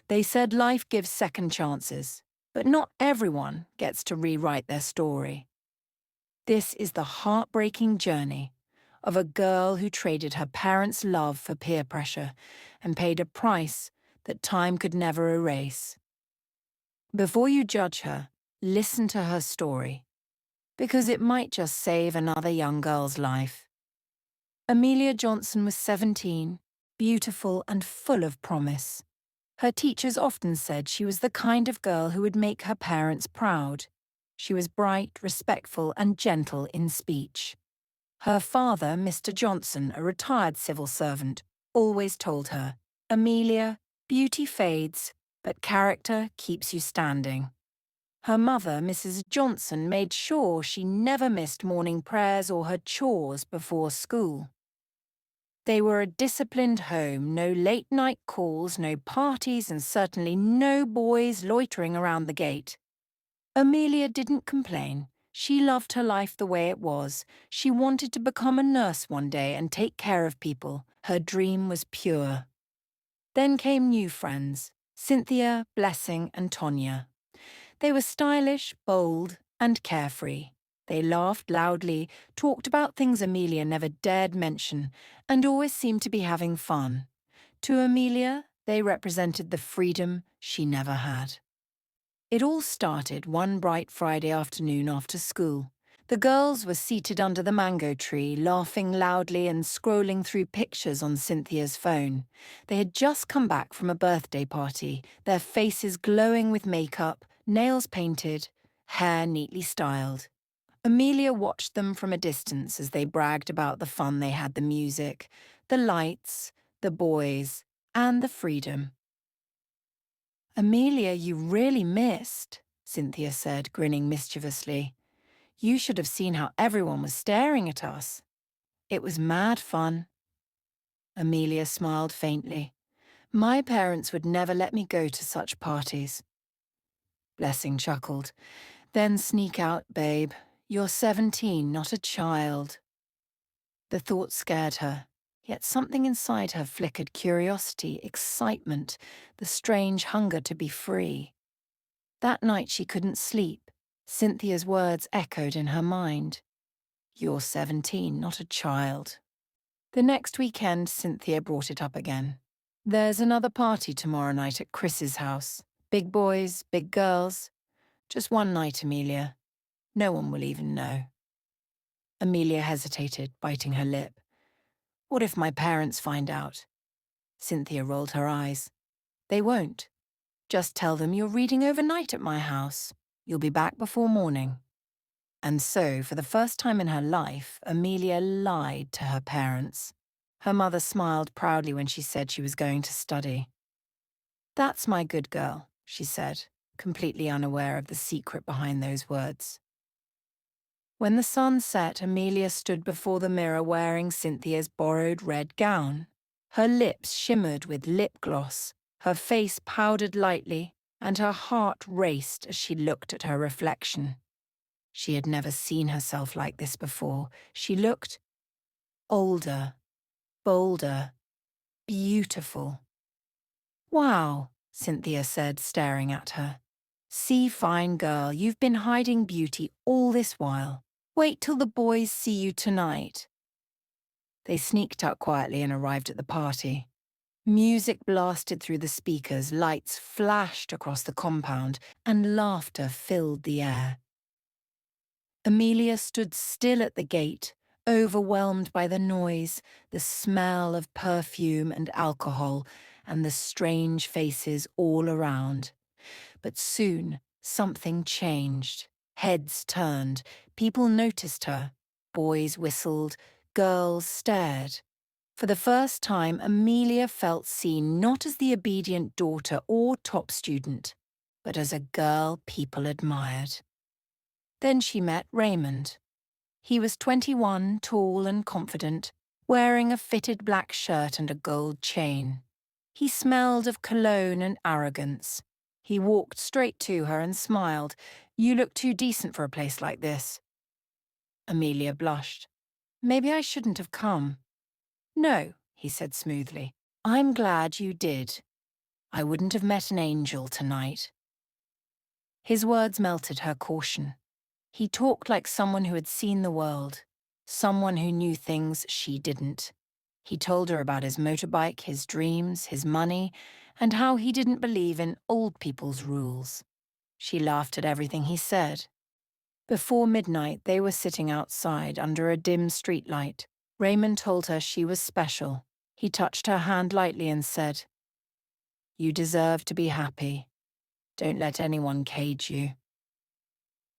They said life gives second chances, but not everyone gets to rewrite their story. This is the heartbreaking journey of a girl who traded her parents' love for peer pressure and paid a price that time could never erase. Before you judge her, listen to her story, because it might just save another young girl's life. Amelia Johnson was 17, beautiful and full of promise. Her teachers often said she was the kind of girl who would make her parents proud. She was bright, respectful, and gentle in speech. Her father, Mr. Johnson, a retired civil servant, always told her, "Amelia, beauty fades, but character keeps you standing." Her mother, Mrs. Johnson, made sure she never missed morning prayers or her chores before school. They were a disciplined home, no late-night calls, no parties, and certainly no boys loitering around the gate. Amelia didn't complain. She loved her life the way it was. She wanted to become a nurse one day and take care of people. Her dream was pure. Then came new friends, Cynthia, Blessing, and Tonya. They were stylish, bold, and carefree. They laughed loudly, talked about things Amelia never dared mention, and always seemed to be having fun. To Amelia, they represented the freedom she never had. It all started one bright Friday afternoon after school. The girls were seated under the mango tree, laughing loudly and scrolling through pictures on Cynthia's phone. They had just come back from a birthday party, their faces glowing with makeup, nails painted, hair neatly styled. Amelia watched them from a distance as they bragged about the fun they had, the music, the lights, the boys, and the freedom. "Amelia, you really missed," Cynthia said, grinning mischievously. "You should have seen how everyone was staring at us. It was mad fun." Amelia smiled faintly. "My parents would never let me go to such parties." Blessing chuckled. "Then sneak out, babe. You're 17, not a child." The thought scared her, yet something inside her flickered curiosity, excitement, the strange hunger to be free. That night she couldn't sleep. Cynthia's words echoed in her mind. "You're 17, not a child." The next weekend, Cynthia brought it up again. "There's another party tomorrow night at Chris's house. Big boys, big girls. Just one night, Amelia. No one will even know." Amelia hesitated, biting her lip. "What if my parents find out?" Cynthia rolled her eyes. "They won't. Just tell them you're reading overnight at my house. You'll be back before morning." And so, for the first time in her life, Amelia lied to her parents. Her mother smiled proudly when she said she was going to study. "That's my good girl," she said, completely unaware of the secret behind those words. When the sun set, Amelia stood before the mirror wearing Cynthia's borrowed red gown. Her lips shimmered with lip gloss, her face powdered lightly, and her heart raced as she looked at her reflection. She had never seen herself like this before. She looked older, bolder, beautiful. "Wow," Cynthia said, staring at her. "See, fine girl, you've been hiding beauty all this while. Wait till the boys see you tonight." They sneaked out quietly and arrived at the party. Music blasted through the speakers, lights flashed across the compound, and laughter filled the air. Amelia stood still at the gate, overwhelmed by the noise, the smell of perfume and alcohol, and the strange faces all around. But soon, something changed. Heads turned, people noticed her. Boys whistled, girls stared. For the first time, Amelia felt seen not as the obedient daughter or top student, but as a girl people admired. Then she met Raymond. He was 21, tall and confident, wearing a fitted black shirt and a gold chain. He smelled of cologne and arrogance. He walked straight to her and smiled. "You look too decent for a place like this." Amelia blushed. "Maybe I shouldn't have come." "No," he said smoothly. "I'm glad you did. I wouldn't have met an angel tonight." His words melted her caution. He talked like someone who had seen the world, someone who knew things she didn't. He told her about his motorbike, his dreams, his money, and how he didn't believe in old people's rules. She laughed at everything he said. Before midnight, they were sitting outside under a dim streetlight. Raymond told her she was special. He touched her hand lightly and said, "You deserve to be happy. Don't let anyone cage you."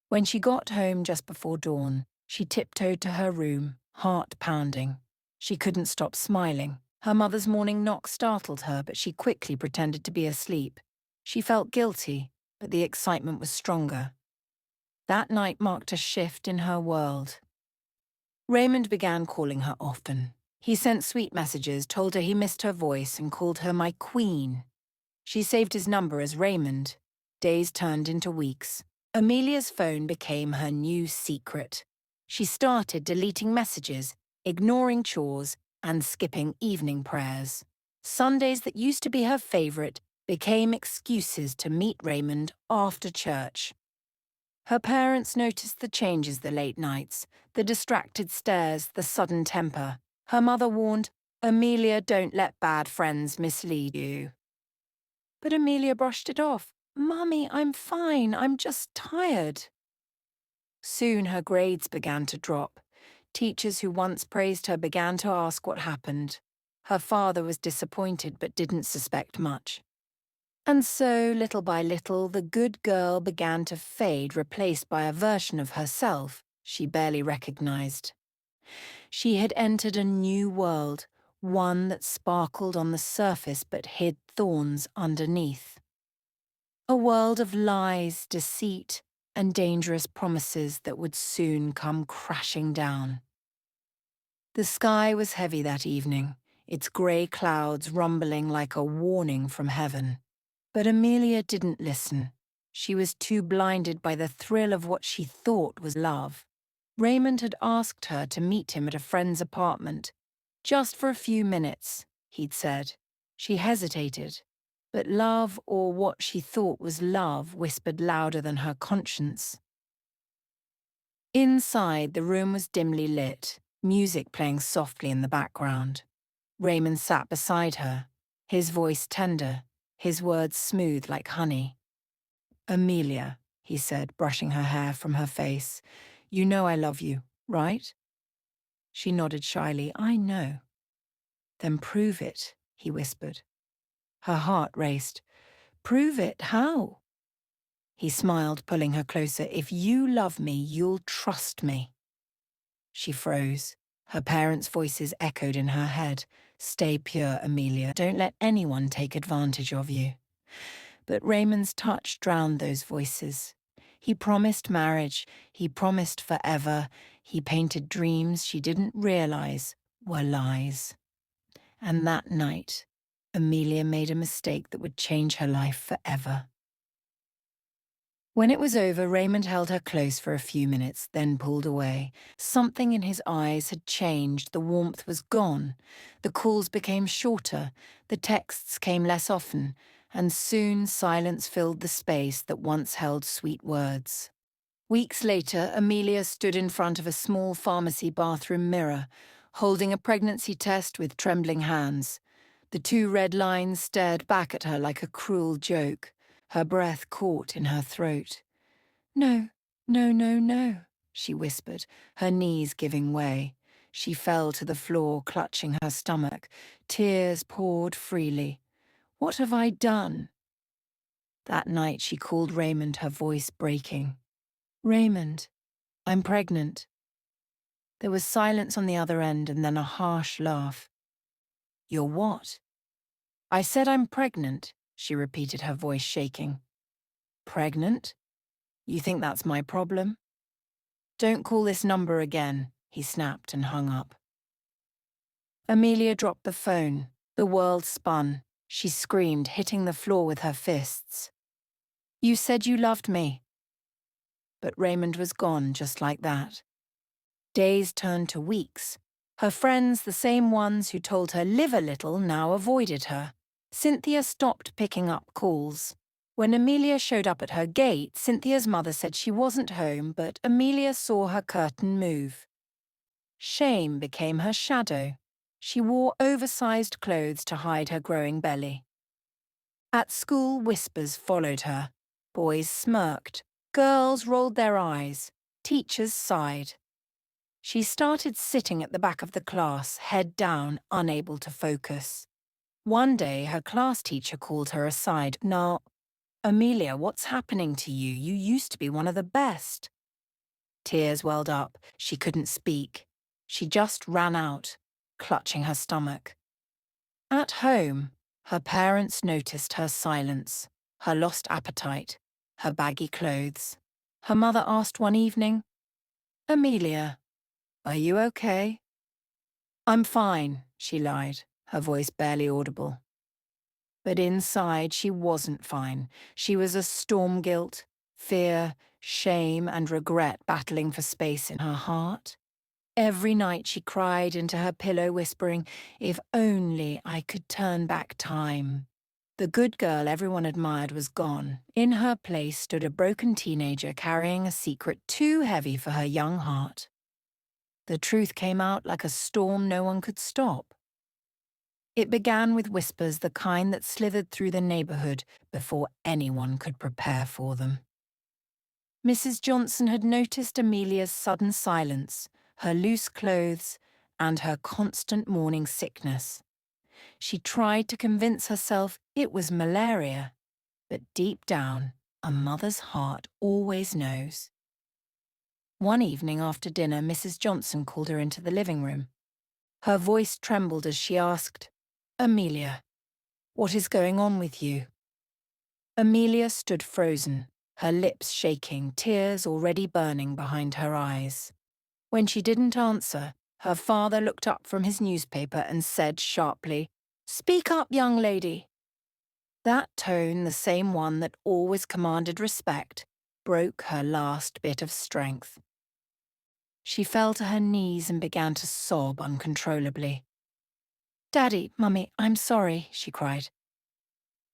When she got home just before dawn, she tiptoed to her room, heart pounding. She couldn't stop smiling. Her mother's morning knock startled her, but she quickly pretended to be asleep. She felt guilty, but the excitement was stronger. That night marked a shift in her world. Raymond began calling her often. He sent sweet messages, told her he missed her voice, and called her my queen. She saved his number as Raymond. Days turned into weeks. Amelia's phone became her new secret. She started deleting messages, ignoring chores, and skipping evening prayers. Sundays that used to be her favorite became excuses to meet Raymond after church. Her parents noticed the changes, the late nights, the distracted stares, the sudden temper. Her mother warned, "Amelia, don't let bad friends mislead you." But Amelia brushed it off. "Mummy, I'm fine. I'm just tired." Soon her grades began to drop. Teachers who once praised her began to ask what happened. Her father was disappointed but didn't suspect much. And so, little by little, the good girl began to fade, replaced by a version of herself she barely recognized. She had entered a new world, one that sparkled on the surface but hid thorns underneath. A world of lies, deceit, and dangerous promises that would soon come crashing down. The sky was heavy that evening, its grey clouds rumbling like a warning from heaven. But Amelia didn't listen. She was too blinded by the thrill of what she thought was love. Raymond had asked her to meet him at a friend's apartment. "Just for a few minutes," he'd said. She hesitated, but love, or what she thought was love, whispered louder than her conscience. Inside, the room was dimly lit, music playing softly in the background. Raymond sat beside her, his voice tender, his words smooth like honey. "Amelia," he said, brushing her hair from her face, "you know I love you, right?" She nodded shyly. "I know." "Then prove it," he whispered. Her heart raced. "Prove it? How?" He smiled, pulling her closer. "If you love me, you'll trust me." She froze. Her parents' voices echoed in her head. "Stay pure, Amelia. Don't let anyone take advantage of you." But Raymond's touch drowned those voices. He promised marriage, he promised forever, he painted dreams she didn't realize were lies. And that night, Amelia made a mistake that would change her life forever. When it was over, Raymond held her close for a few minutes, then pulled away. Something in his eyes had changed, the warmth was gone. The calls became shorter, the texts came less often, and soon silence filled the space that once held sweet words. Weeks later, Amelia stood in front of a small pharmacy bathroom mirror, holding a pregnancy test with trembling hands. The two red lines stared back at her like a cruel joke. Her breath caught in her throat. "No, no, no, no," she whispered, her knees giving way. She fell to the floor, clutching her stomach. Tears poured freely. "What have I done?" That night she called Raymond, her voice breaking. "Raymond, I'm pregnant." There was silence on the other end and then a harsh laugh. "You're what?" "I said I'm pregnant," she repeated, her voice shaking. "Pregnant? You think that's my problem?" "Don't call this number again," he snapped and hung up. Amelia dropped the phone. The world spun. She screamed, hitting the floor with her fists. "You said you loved me." But Raymond was gone just like that. Days turned to weeks. Her friends, the same ones who told her live a little, now avoided her. Cynthia stopped picking up calls. When Amelia showed up at her gate, Cynthia's mother said she wasn't home, but Amelia saw her curtain move. Shame became her shadow. She wore oversized clothes to hide her growing belly. At school, whispers followed her. Boys smirked. Girls rolled their eyes. Teachers sighed. She started sitting at the back of the class, head down, unable to focus. One day, her class teacher called her aside. "Now, Amelia, what's happening to you? You used to be one of the best." Tears welled up. She couldn't speak. She just ran out, clutching her stomach. At home, her parents noticed her silence, her lost appetite, her baggy clothes. Her mother asked one evening, "Amelia, are you okay?" "I'm fine," she lied, her voice barely audible. But inside, she wasn't fine. She was a storm guilt, fear, shame, and regret battling for space in her heart. Every night she cried into her pillow, whispering, "If only I could turn back time." The good girl everyone admired was gone. In her place stood a broken teenager carrying a secret too heavy for her young heart. The truth came out like a storm no one could stop. It began with whispers, the kind that slithered through the neighborhood before anyone could prepare for them. Mrs. Johnson had noticed Amelia's sudden silence, her loose clothes, and her constant morning sickness. She tried to convince herself it was malaria, but deep down, a mother's heart always knows. One evening after dinner, Mrs. Johnson called her into the living room. Her voice trembled as she asked, "Amelia, what is going on with you?" Amelia stood frozen, her lips shaking, tears already burning behind her eyes. When she didn't answer, her father looked up from his newspaper and said sharply, "Speak up, young lady." That tone, the same one that always commanded respect, broke her last bit of strength. She fell to her knees and began to sob uncontrollably. "Daddy, Mummy, I'm sorry," she cried.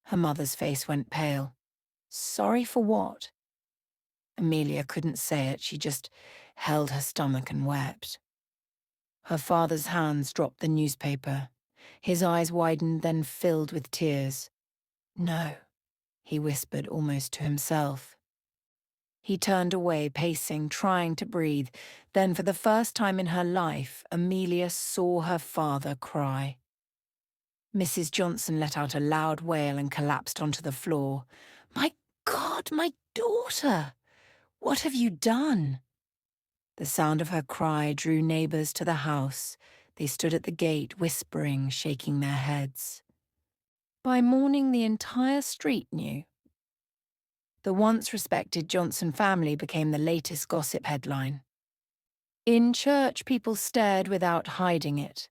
Her mother's face went pale. "Sorry for what?" Amelia couldn't say it, she just held her stomach and wept. Her father's hands dropped the newspaper. His eyes widened, then filled with tears. "No," he whispered almost to himself. He turned away, pacing, trying to breathe. Then, for the first time in her life, Amelia saw her father cry. Mrs. Johnson let out a loud wail and collapsed onto the floor. "My God, my daughter! What have you done?" The sound of her cry drew neighbors to the house. They stood at the gate, whispering, shaking their heads. By morning, the entire street knew. The once respected Johnson family became the latest gossip headline. In church, people stared without hiding it.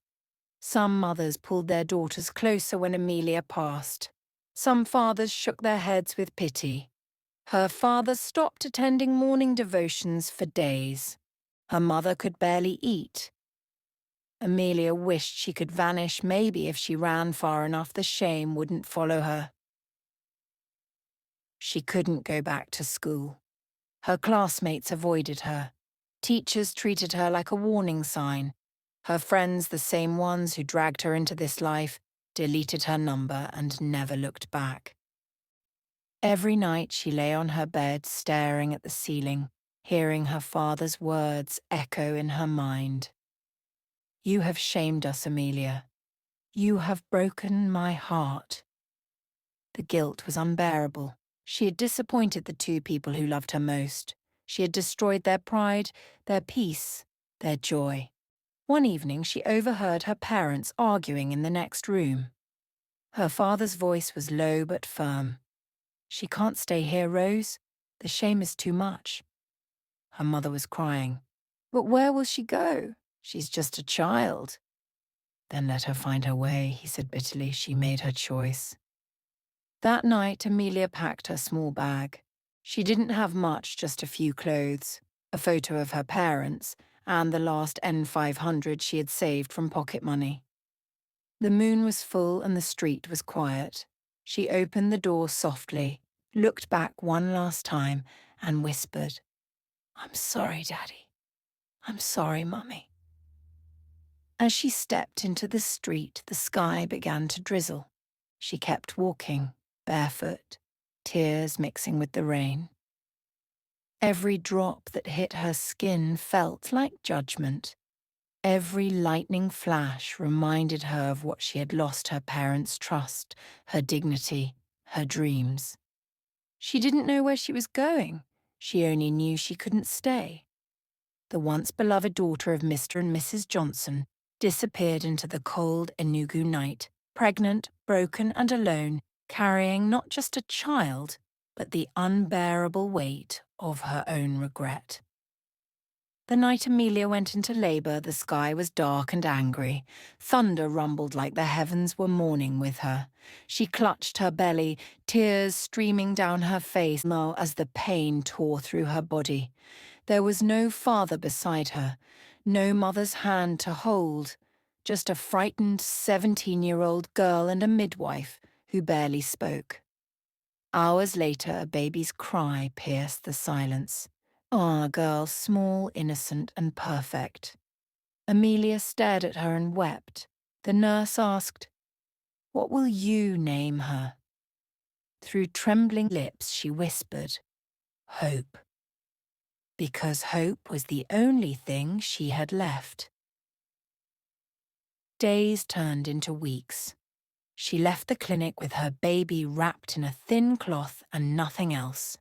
Some mothers pulled their daughters closer when Amelia passed. Some fathers shook their heads with pity. Her father stopped attending morning devotions for days. Her mother could barely eat. Amelia wished she could vanish. Maybe if she ran far enough, the shame wouldn't follow her. She couldn't go back to school. Her classmates avoided her. Teachers treated her like a warning sign. Her friends, the same ones who dragged her into this life, deleted her number and never looked back. Every night she lay on her bed, staring at the ceiling, hearing her father's words echo in her mind. "You have shamed us, Amelia. You have broken my heart." The guilt was unbearable. She had disappointed the two people who loved her most. She had destroyed their pride, their peace, their joy. One evening she overheard her parents arguing in the next room. Her father's voice was low but firm. "She can't stay here, Rose. The shame is too much." Her mother was crying. "But where will she go? She's just a child." "Then let her find her way," he said bitterly. "She made her choice." That night, Amelia packed her small bag. She didn't have much, just a few clothes, a photo of her parents, and the last N500 she had saved from pocket money. The moon was full and the street was quiet. She opened the door softly, looked back one last time, and whispered, "I'm sorry, Daddy. I'm sorry, Mummy." As she stepped into the street, the sky began to drizzle. She kept walking, barefoot, tears mixing with the rain. Every drop that hit her skin felt like judgment. Every lightning flash reminded her of what she had lost: her parents' trust, her dignity, her dreams. She didn't know where she was going. She only knew she couldn't stay. The once beloved daughter of Mr. and Mrs. Johnson disappeared into the cold Enugu night, pregnant, broken, and alone, carrying not just a child, but the unbearable weight of her own regret. The night Amelia went into labor, the sky was dark and angry. Thunder rumbled like the heavens were mourning with her. She clutched her belly, tears streaming down her face as the pain tore through her body. There was no father beside her, no mother's hand to hold, just a frightened 17-year-old girl and a midwife who barely spoke. Hours later, a baby's cry pierced the silence. Ah, a girl, small, innocent, and perfect. Amelia stared at her and wept. The nurse asked, "What will you name her?" Through trembling lips, she whispered, "Hope." Because hope was the only thing she had left. Days turned into weeks. She left the clinic with her baby wrapped in a thin cloth and nothing else.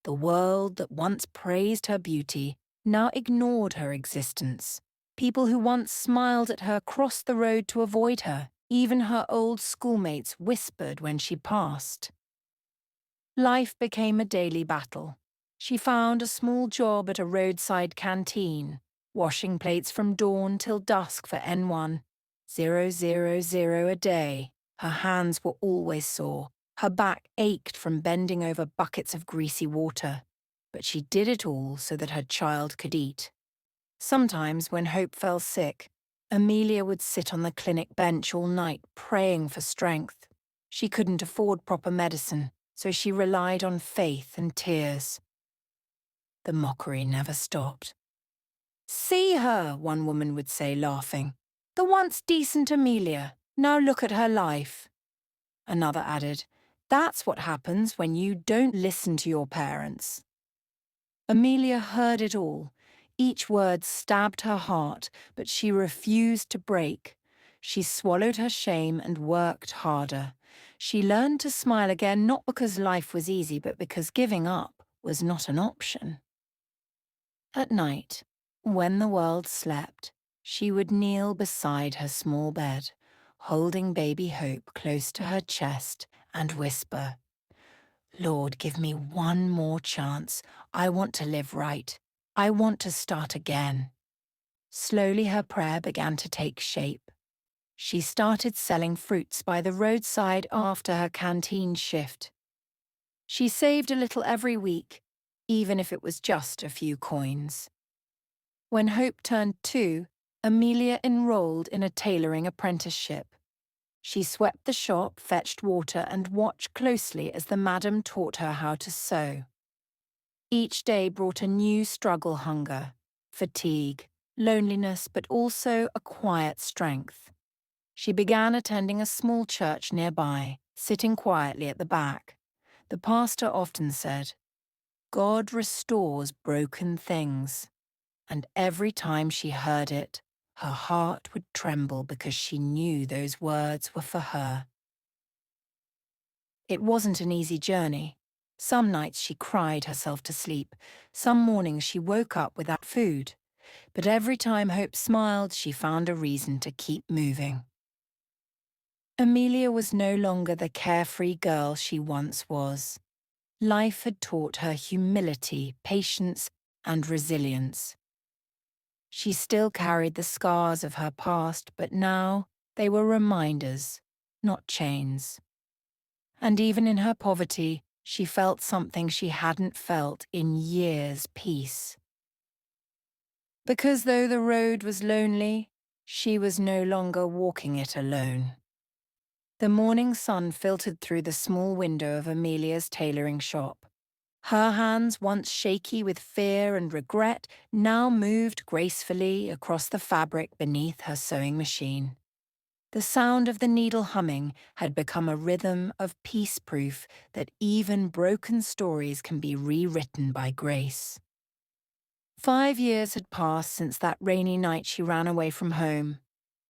The world that once praised her beauty now ignored her existence. People who once smiled at her crossed the road to avoid her. Even her old schoolmates whispered when she passed. Life became a daily battle. She found a small job at a roadside canteen, washing plates from dawn till dusk for N1, 000 a day. Her hands were always sore. Her back ached from bending over buckets of greasy water. But she did it all so that her child could eat. Sometimes, when Hope fell sick, Amelia would sit on the clinic bench all night praying for strength. She couldn't afford proper medicine, so she relied on faith and tears. The mockery never stopped. "See her," one woman would say, laughing. "The once decent Amelia. Now look at her life." Another added, "That's what happens when you don't listen to your parents." Amelia heard it all. Each word stabbed her heart, but she refused to break. She swallowed her shame and worked harder. She learned to smile again, not because life was easy, but because giving up was not an option. At night, when the world slept, she would kneel beside her small bed, holding baby Hope close to her chest, and whisper, "Lord, give me one more chance. I want to live right. I want to start again." Slowly her prayer began to take shape. She started selling fruits by the roadside after her canteen shift. She saved a little every week, even if it was just a few coins. When Hope turned 2, Amelia enrolled in a tailoring apprenticeship. She swept the shop, fetched water, and watched closely as the madam taught her how to sew. Each day brought a new struggle: hunger, fatigue, loneliness, but also a quiet strength. She began attending a small church nearby, sitting quietly at the back. The pastor often said, "God restores broken things." And every time she heard it, her heart would tremble because she knew those words were for her. It wasn't an easy journey. Some nights she cried herself to sleep. Some mornings she woke up without food. But every time Hope smiled, she found a reason to keep moving. Amelia was no longer the carefree girl she once was. Life had taught her humility, patience, and resilience. She still carried the scars of her past, but now they were reminders, not chains. And even in her poverty, she felt something she hadn't felt in years: peace. Because though the road was lonely, she was no longer walking it alone. The morning sun filtered through the small window of Amelia's tailoring shop. Her hands, once shaky with fear and regret, now moved gracefully across the fabric beneath her sewing machine. The sound of the needle humming had become a rhythm of peace-proof that even broken stories can be rewritten by grace. 5 years had passed since that rainy night she ran away from home.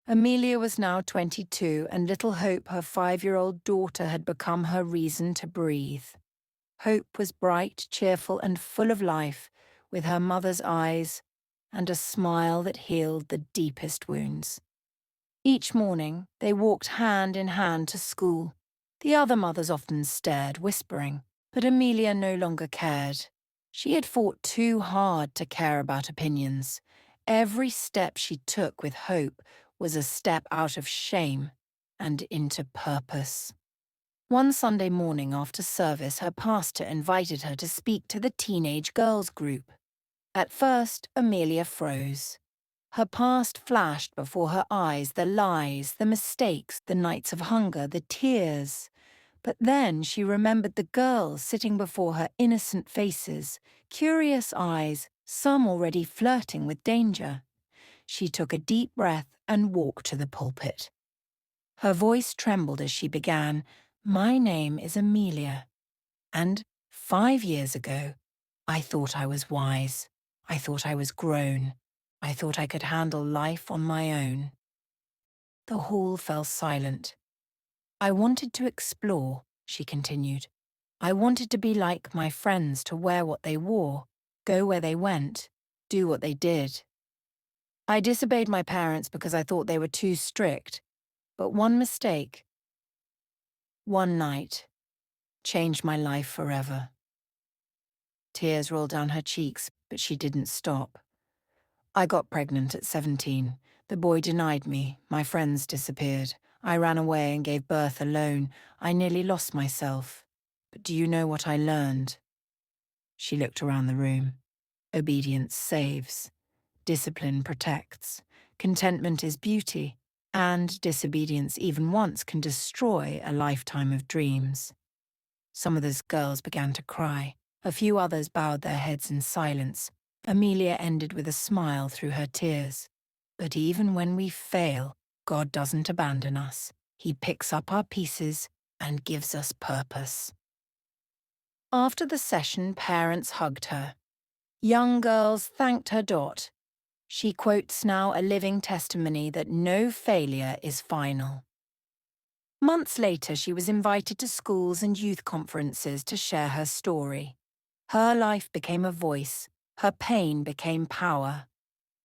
Amelia was now 22, and little Hope, her 5-year-old daughter, had become her reason to breathe. Hope was bright, cheerful, and full of life, with her mother's eyes and a smile that healed the deepest wounds. Each morning, they walked hand in hand to school. The other mothers often stared, whispering, but Amelia no longer cared. She had fought too hard to care about opinions. Every step she took with Hope was a step out of shame and into purpose. One Sunday morning after service, her pastor invited her to speak to the teenage girls group. At first, Amelia froze. Her past flashed before her eyes, the lies, the mistakes, the nights of hunger, the tears. But then she remembered the girls sitting before her, innocent faces, curious eyes, some already flirting with danger. She took a deep breath and walked to the pulpit. Her voice trembled as she began, "My name is Amelia, and 5 years ago, I thought I was wise. I thought I was grown. I thought I could handle life on my own." The hall fell silent. "I wanted to explore," she continued. "I wanted to be like my friends, to wear what they wore, go where they went, do what they did. I disobeyed my parents because I thought they were too strict. But one mistake, one night, changed my life forever." Tears rolled down her cheeks, but she didn't stop. "I got pregnant at 17. The boy denied me. My friends disappeared. I ran away and gave birth alone. I nearly lost myself. But do you know what I learned?" She looked around the room. Obedience saves. Discipline protects. Contentment is beauty. And disobedience, even once, can destroy a lifetime of dreams. Some of those girls began to cry. A few others bowed their heads in silence. Amelia ended with a smile through her tears. "But even when we fail, God doesn't abandon us. He picks up our pieces and gives us purpose." After the session, parents hugged her. Young girls thanked her. She quotes now a living testimony that no failure is final. Months later, she was invited to schools and youth conferences to share her story. Her life became a voice. Her pain became power.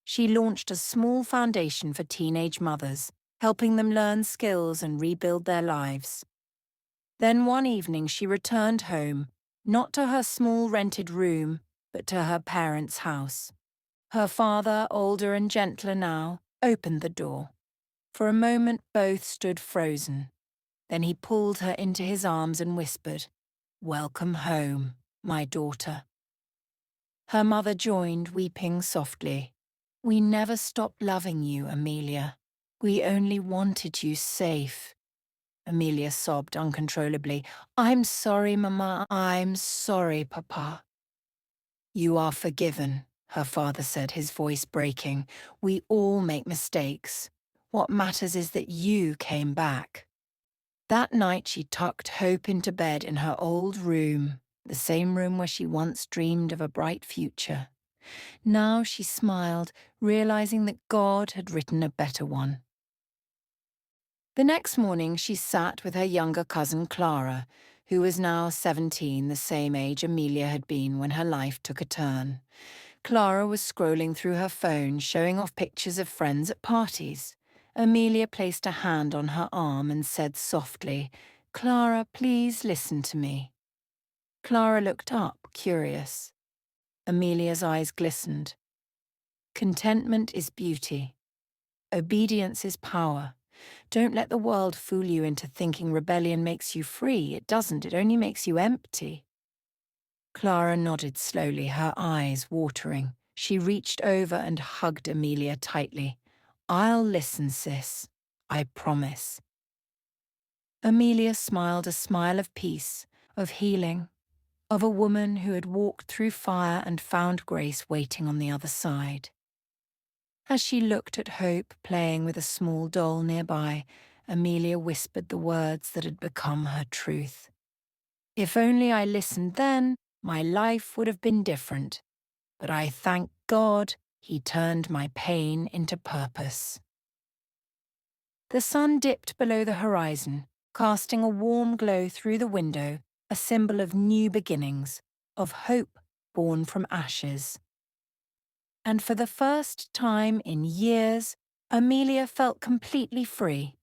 She launched a small foundation for teenage mothers, helping them learn skills and rebuild their lives. Then one evening she returned home, not to her small rented room, but to her parents' house. Her father, older and gentler now, opened the door. For a moment both stood frozen. Then he pulled her into his arms and whispered, "Welcome home, my daughter." Her mother joined, weeping softly. "We never stopped loving you, Amelia. We only wanted you safe." Amelia sobbed uncontrollably. "I'm sorry, Mama. I'm sorry, Papa." "You are forgiven," her father said, his voice breaking. "We all make mistakes. What matters is that you came back." That night she tucked Hope into bed in her old room, the same room where she once dreamed of a bright future. Now she smiled, realizing that God had written a better one. The next morning she sat with her younger cousin Clara, who was now 17, the same age Amelia had been when her life took a turn. Clara was scrolling through her phone, showing off pictures of friends at parties. Amelia placed a hand on her arm and said softly, "Clara, please listen to me." Clara looked up, curious. Amelia's eyes glistened. "Contentment is beauty. Obedience is power. Don't let the world fool you into thinking rebellion makes you free. It doesn't. It only makes you empty." Clara nodded slowly, her eyes watering. She reached over and hugged Amelia tightly. "I'll listen, sis. I promise." Amelia smiled a smile of peace, of healing, of a woman who had walked through fire and found grace waiting on the other side. As she looked at Hope playing with a small doll nearby, Amelia whispered the words that had become her truth. If only I listened then, my life would have been different. But I thank God he turned my pain into purpose. The sun dipped below the horizon, casting a warm glow through the window, a symbol of new beginnings, of hope born from ashes. And for the first time in years, Amelia felt completely free.